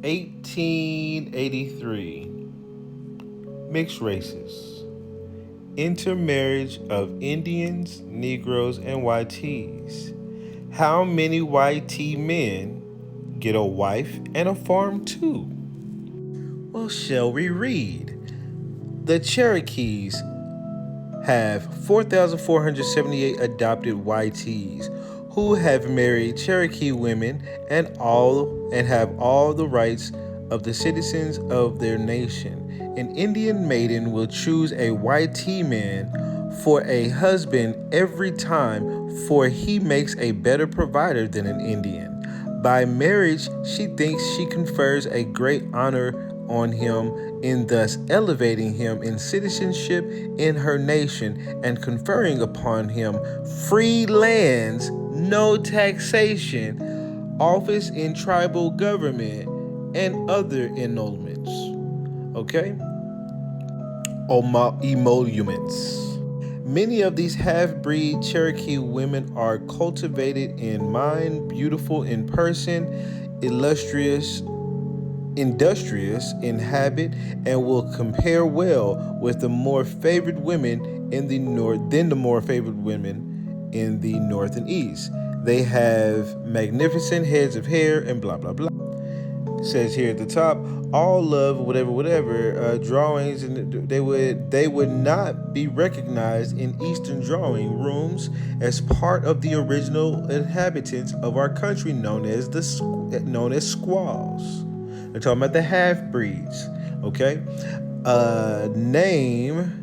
1883. Mixed races. Intermarriage of Indians, Negroes, and YTs. How many YT men get a wife and a farm too? Well, shall we read? The Cherokees have 4,478 adopted YTs who have married Cherokee women and have all the rights of the citizens of their nation. An Indian maiden will choose a YT man for a husband every time, for he makes a better provider than an Indian. By marriage, she thinks she confers a great honor on him, in thus elevating him in citizenship in her nation and conferring upon him free lands, no taxation, office in tribal government, and other emoluments. Okay? Emoluments. Many of these half-breed Cherokee women are cultivated in mind, beautiful in person, industrious in habit, and will compare well with the more favored women in the north than the more favored women in the north and east. They have magnificent heads of hair and blah blah blah. It says here at the top, all love whatever drawings, and they would not be recognized in Eastern drawing rooms as part of the original inhabitants of our country, known as squaws. They're talking about the half-breeds, okay? Name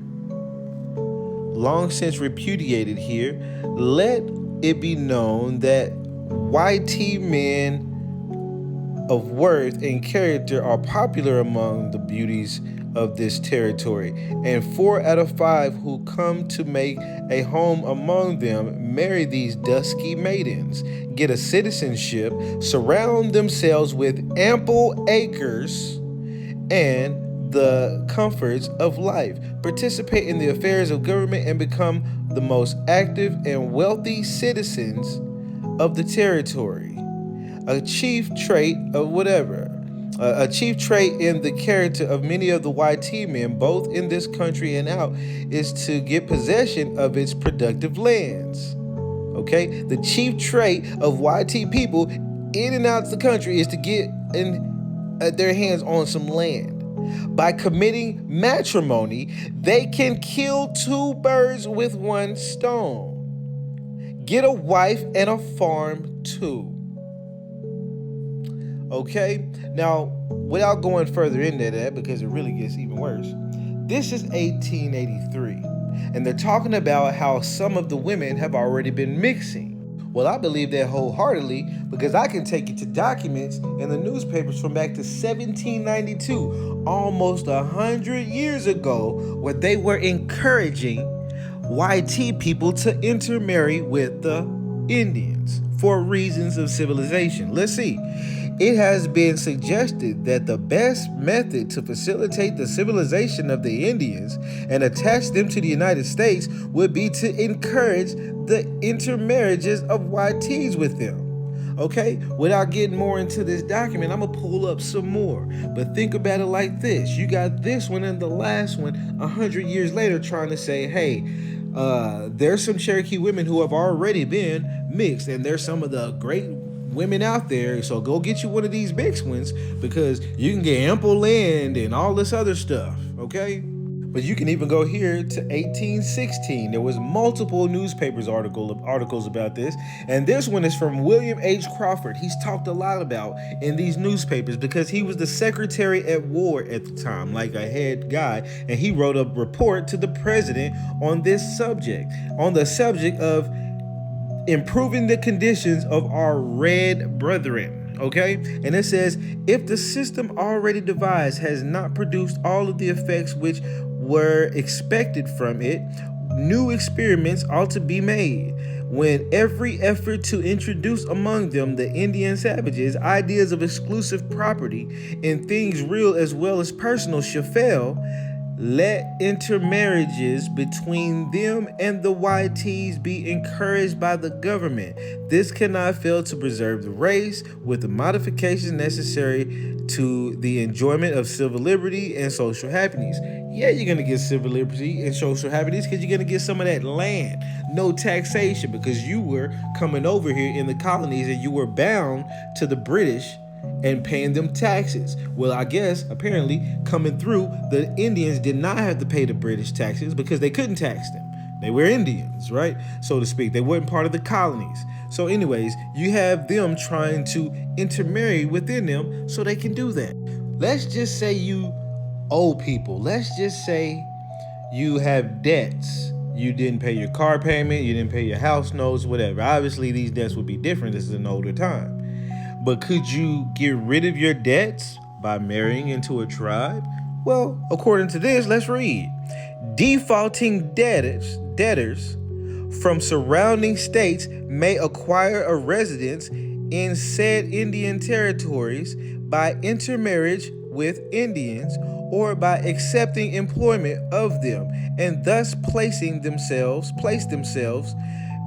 long since repudiated here. Let it be known that YT men of worth and character are popular among the beauties of this territory, and 4 out of 5 who come to make a home among them marry these dusky maidens, get a citizenship, surround themselves with ample acres and the comforts of life, participate in the affairs of government, and become the most active and wealthy citizens of the territory. A chief trait in the character of many of the YT men, both in this country and out, is to get possession of its productive lands. Okay? The chief trait of YT people in and out of the country is to get their hands on some land. By committing matrimony, they can kill 2 birds with 1 stone. Get a wife and a farm too. Okay, now without going further into that, because it really gets even worse, this is 1883, and they're talking about how some of the women have already been mixing. Well, I believe that wholeheartedly, because I can take you to documents in the newspapers from back to 1792, almost 100 years ago, where they were encouraging YT people to intermarry with the Indians for reasons of civilization. Let's see. It has been suggested that the best method to facilitate the civilization of the Indians and attach them to the United States would be to encourage the intermarriages of YTs with them. Okay, without getting more into this document, I'm gonna pull up some more. But think about it like this. You got this one and the last one 100 years later trying to say, hey, there's some Cherokee women who have already been mixed, and there's some of the great women out there, so go get you one of these mixed ones, because you can get ample land and all this other stuff, okay? But you can even go here to 1816. There was multiple newspapers articles about this, and this one is from William H. Crawford. He's talked a lot about in these newspapers because he was the Secretary at War at the time, like a head guy, and he wrote a report to the president on the subject of improving the conditions of our red brethren, okay? And it says, if the system already devised has not produced all of the effects which were expected from it, new experiments ought to be made. When every effort to introduce among them, the Indian savages, ideas of exclusive property in things real as well as personal shall fail, let intermarriages between them and the YTs be encouraged by the government. This cannot fail to preserve the race with the modifications necessary to the enjoyment of civil liberty and social happiness. Yeah, you're gonna get civil liberty and social happiness because you're gonna get some of that land, no taxation, because you were coming over here in the colonies and you were bound to the British and paying them taxes. Well, I guess apparently coming through, the Indians did not have to pay the British taxes because they couldn't tax them. They were Indians, right? So to speak. They weren't part of the colonies. So anyways, you have them trying to intermarry within them so they can do that. Let's just say you owe people. Let's just say you have debts. You didn't pay your car payment, you didn't pay your house notes, whatever. Obviously, these debts would be different. This is an older time. But could you get rid of your debts by marrying into a tribe? Well, according to this, let's read. Defaulting debtors from surrounding states may acquire a residence in said Indian territories by intermarriage with Indians or by accepting employment of them and thus place themselves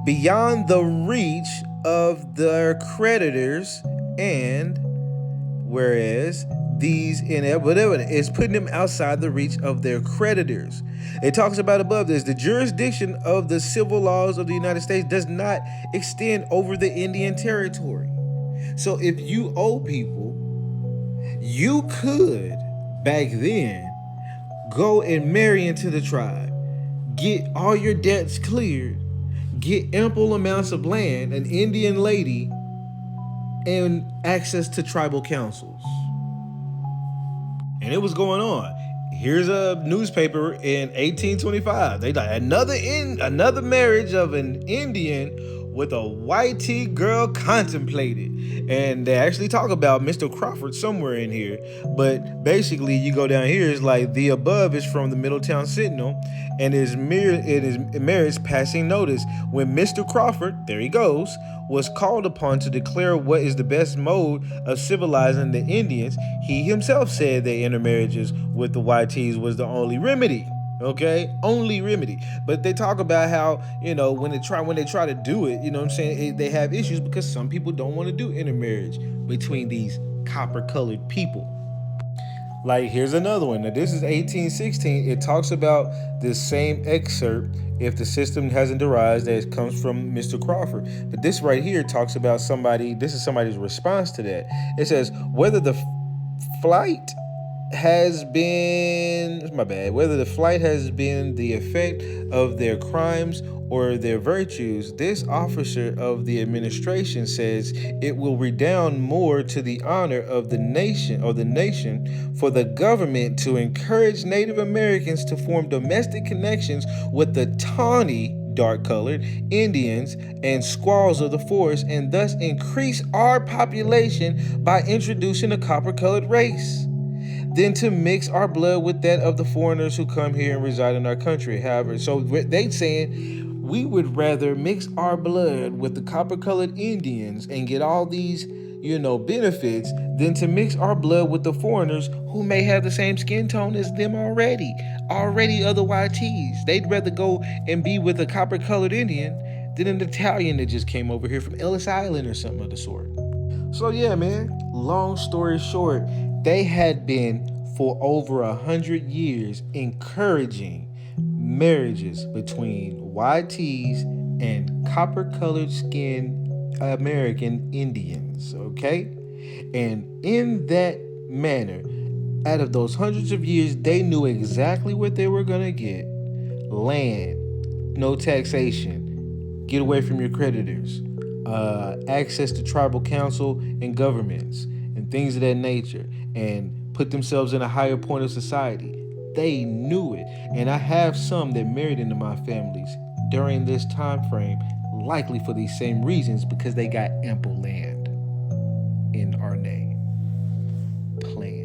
beyond the reach of their creditors, and whereas these is putting them outside the reach of their creditors. It talks about above this, the jurisdiction of the civil laws of the United States does not extend over the Indian territory. So if you owe people, you could back then go and marry into the tribe, get all your debts cleared, get ample amounts of land, an Indian lady, and access to tribal councils. And it was going on. Here's a newspaper in 1825. They like another marriage of an Indian with a white girl contemplated. And they actually talk about Mr. Crawford somewhere in here. But basically, you go down here, it's like the above is from the Middletown Sentinel, and it merits passing notice. When Mr. Crawford, there he goes, was called upon to declare what is the best mode of civilizing the Indians, he himself said that intermarriages with the YTs was the only remedy. Okay, only remedy. But they talk about how, when they try to do it, what I'm saying, they have issues because some people don't want to do intermarriage between these copper-colored people. Like, here's another one. Now, this is 1816. It talks about this same excerpt, if the system hasn't arisen, that it comes from Mr. Crawford. But this right here talks about this is somebody's response to that. It says, whether the flight has been the effect of their crimes or their virtues, this officer of the administration says it will redound more to the honor of the nation for the government to encourage Native Americans to form domestic connections with the tawny, dark-colored Indians and squaws of the forest, and thus increase our population by introducing a copper-colored race, than to mix our blood with that of the foreigners who come here and reside in our country. However, so they saying we would rather mix our blood with the copper-colored Indians and get all these, benefits than to mix our blood with the foreigners who may have the same skin tone as them already other YTs. They'd rather go and be with a copper-colored Indian than an Italian that just came over here from Ellis Island or something of the sort. So yeah, man, long story short, they had been for over 100 years encouraging marriages between YTs and copper-colored skin American Indians, okay? And in that manner, out of those hundreds of years, they knew exactly what they were gonna get. Land, no taxation, get away from your creditors, access to tribal council and governments, and things of that nature, and put themselves in a higher point of society. They knew it. And I have some that married into my families during this time frame, likely for these same reasons, because they got ample land in our name. Plan.